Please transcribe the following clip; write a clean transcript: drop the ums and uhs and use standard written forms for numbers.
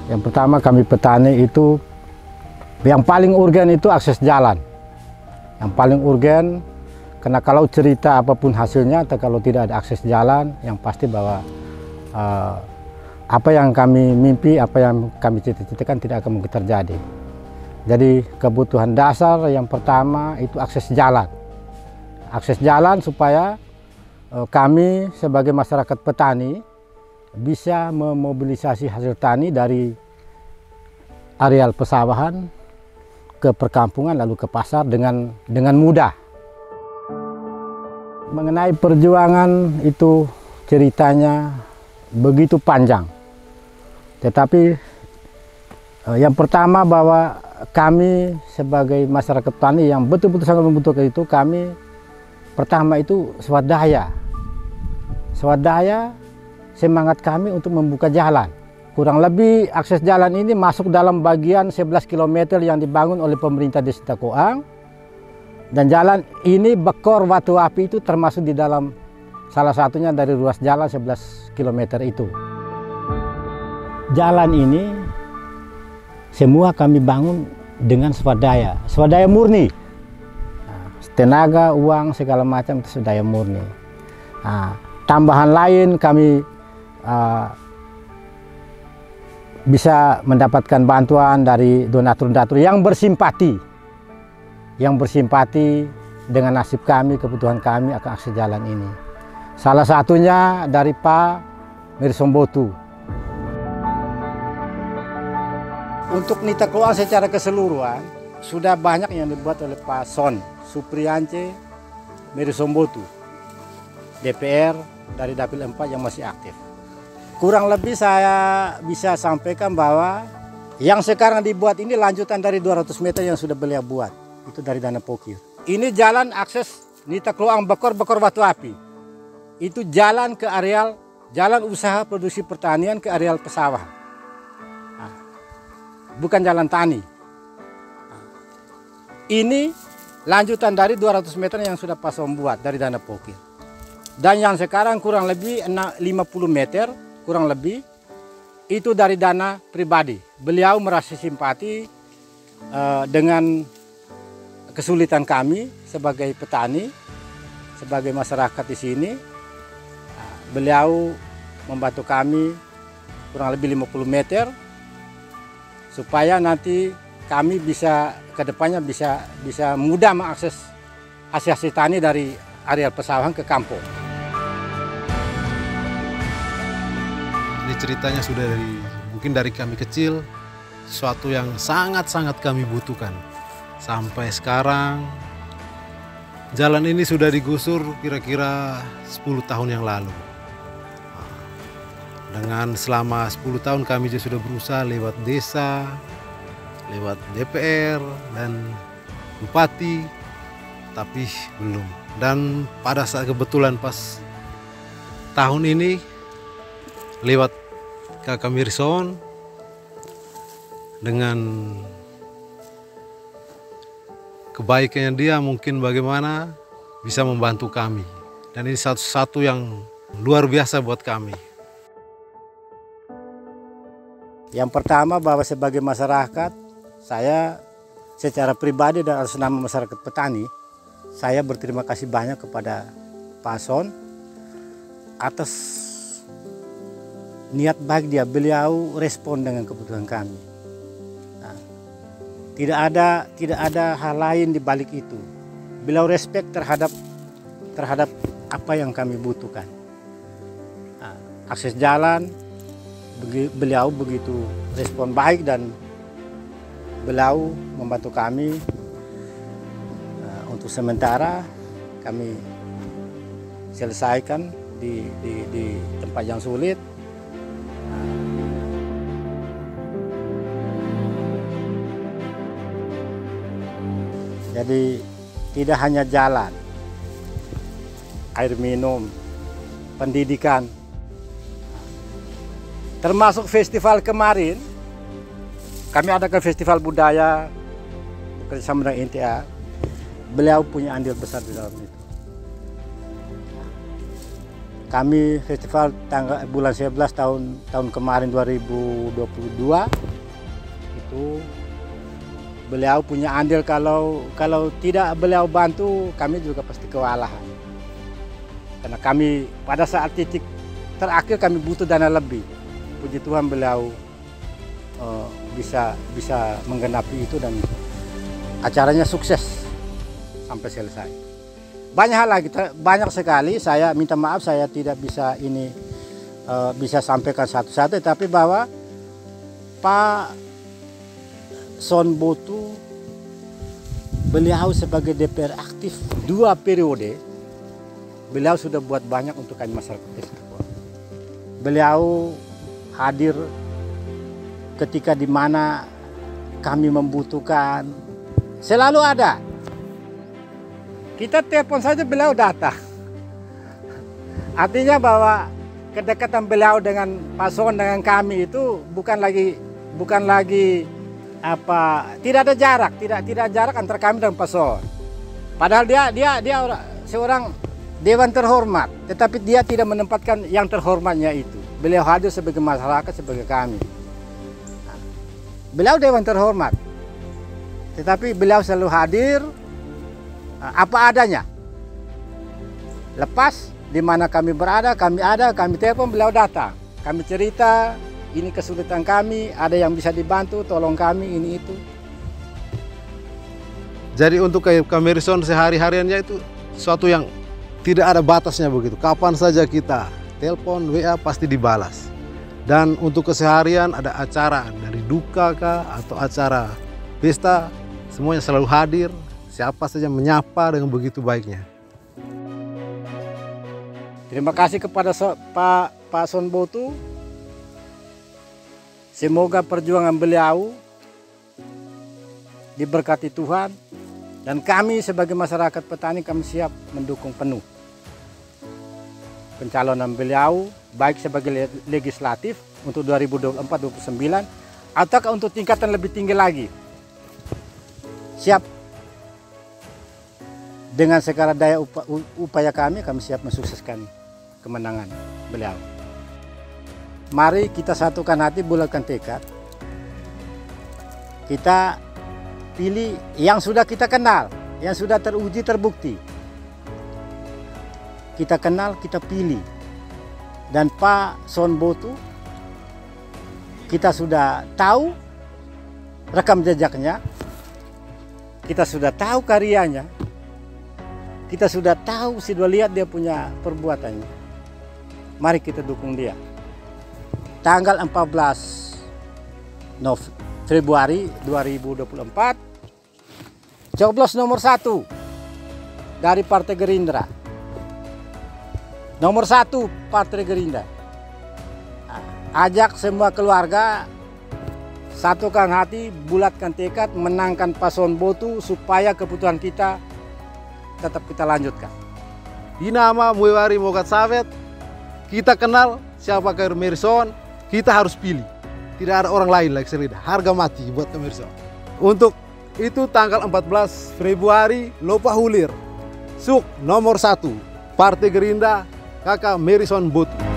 Yang pertama kami petani itu yang paling urgen itu akses jalan. Yang paling urgen karena kalau cerita apapun hasilnya atau kalau tidak ada akses jalan, yang pasti bahwa apa yang kami mimpi, apa yang kami cita-citakan tidak akan mungkin terjadi. Jadi kebutuhan dasar yang pertama itu akses jalan. Akses jalan supaya kami sebagai masyarakat petani bisa memobilisasi hasil tani dari areal pesawahan ke perkampungan lalu ke pasar dengan mudah. Mengenai perjuangan itu ceritanya begitu panjang. Tetapi yang pertama bahwa kami sebagai masyarakat petani yang betul-betul sangat membutuhkan itu, kami pertama itu swadaya. Swadaya semangat kami untuk membuka jalan. Kurang lebih akses jalan ini masuk dalam bagian 11 km yang dibangun oleh pemerintah Desa Takoang. Dan jalan ini Bekor Watu Api itu termasuk di dalam salah satunya dari ruas jalan 11 km itu. Jalan ini semua kami bangun dengan swadaya, swadaya murni. Tenaga, uang, segala macam itu swadaya murni. Tambahan lain kami bisa mendapatkan bantuan dari donatur-donatur yang bersimpati dengan nasib kami, kebutuhan kami akan akses jalan ini. Salah satunya dari Pak Mirsombotu. Untuk Nita Kloang secara keseluruhan sudah banyak yang dibuat oleh Pak Son Supriyance Mirsombotu, DPR dari Dapil 4 yang masih aktif. Kurang lebih saya bisa sampaikan bahwa yang sekarang dibuat ini lanjutan dari 200 meter yang sudah beliau buat. Itu dari dana pokir. Ini jalan akses Nita Kloang Bekor Watu Api. Itu jalan ke areal, jalan usaha produksi pertanian ke areal pesawahan. Bukan jalan tani. Ini lanjutan dari 200 meter yang sudah Pak Som buat dari dana pokir. Dan yang sekarang kurang lebih 50 meter, kurang lebih, itu dari dana pribadi. Beliau merasa simpati dengan kesulitan kami sebagai petani, sebagai masyarakat di sini. Beliau membantu kami kurang lebih 50 meter, supaya nanti kami bisa kedepannya bisa mudah mengakses hasil tani dari areal pesawahan ke kampung. Ini ceritanya sudah mungkin dari kami kecil, sesuatu yang sangat-sangat kami butuhkan. Sampai sekarang, jalan ini sudah digusur kira-kira 10 tahun yang lalu. Dengan selama 10 tahun kami juga sudah berusaha lewat desa, lewat DPR dan Bupati, tapi belum. Dan pada saat kebetulan pas tahun ini, lewat Kakak Mirson, dengan kebaikannya dia mungkin bagaimana bisa membantu kami. Dan ini satu yang luar biasa buat kami. Yang pertama bahwa sebagai masyarakat, saya secara pribadi dan atas nama masyarakat petani, saya berterima kasih banyak kepada Pak Son atas niat baik dia. Beliau respon dengan kebutuhan kami. Nah, tidak ada hal lain di balik itu. Beliau respect terhadap apa yang kami butuhkan. Nah, akses jalan, beliau begitu respon baik dan beliau membantu kami. Untuk sementara kami selesaikan di tempat yang sulit. Jadi tidak hanya jalan, air minum, pendidikan, termasuk festival kemarin. Kami adakan festival budaya bekerjasama dengan NTA. Beliau punya andil besar di dalam itu. Kami festival bulan 11 tahun kemarin 2022 itu beliau punya andil, kalau tidak beliau bantu kami juga pasti kewalahan. Karena kami pada saat titik terakhir kami butuh dana lebih. Puji Tuhan beliau bisa menggenapi itu dan acaranya sukses sampai selesai. Banyak hal lagi, banyak sekali. Saya minta maaf saya tidak bisa bisa sampaikan satu-satu, tapi bahwa Pak Son Bottu beliau sebagai DPR aktif 2 periode, beliau sudah buat banyak untuk kami masyarakat Desa Tepon. Beliau hadir ketika di mana kami membutuhkan, selalu ada. Kita telepon saja beliau datang. Artinya bahwa kedekatan beliau dengan Pak Son dengan kami itu bukan lagi tidak ada jarak, tidak jarak antara kami dan Pak Son. Padahal dia seorang dewan terhormat, tetapi dia tidak menempatkan yang terhormatnya itu. Beliau hadir sebagai masyarakat, sebagai kami. Beliau dewan terhormat, tetapi beliau selalu hadir apa adanya. Lepas di mana kami berada, kami telepon, beliau datang. Kami cerita, ini kesulitan kami, ada yang bisa dibantu, tolong kami, ini itu. Jadi untuk Kamerson sehari-hariannya itu sesuatu yang tidak ada batasnya begitu. Kapan saja kita telepon, WA pasti dibalas. Dan untuk keseharian ada acara dari duka kah atau acara pesta, semuanya selalu hadir. Siapa saja menyapa dengan begitu baiknya. Terima kasih kepada Pak Son Bottu. Semoga perjuangan beliau diberkati Tuhan, dan kami sebagai masyarakat petani kami siap mendukung penuh pencalonan beliau, baik sebagai legislatif untuk 2024-2029 atau untuk tingkatan lebih tinggi lagi. Siap. Dengan segala daya upaya kami siap mensukseskan kemenangan beliau. Mari kita satukan hati, bulatkan tekad. Kita pilih yang sudah kita kenal, yang sudah teruji, terbukti. Kita kenal, kita pilih. Dan Pak Son Bottu, kita sudah tahu rekam jejaknya, kita sudah tahu karyanya, kita sudah tahu, sudah lihat dia punya perbuatannya. Mari kita dukung dia. Tanggal 14 Februari 2024, coblos nomor 1 dari Partai Gerindra. Nomor 1 Partai Gerindra. Ajak semua keluarga, satukan hati, bulatkan tekad, menangkan Pak Son Bottu supaya kebutuhan kita tetap kita lanjutkan. Di nama Muewari Mogat Sawet, kita kenal siapa Kamerson, kita harus pilih. Tidak ada orang lain lagi selain harga mati buat Kamerson. Untuk itu tanggal 14 Februari Lopa Hulir, Suk nomor 1 Partai Gerindra Kakak Kamerson Bottu.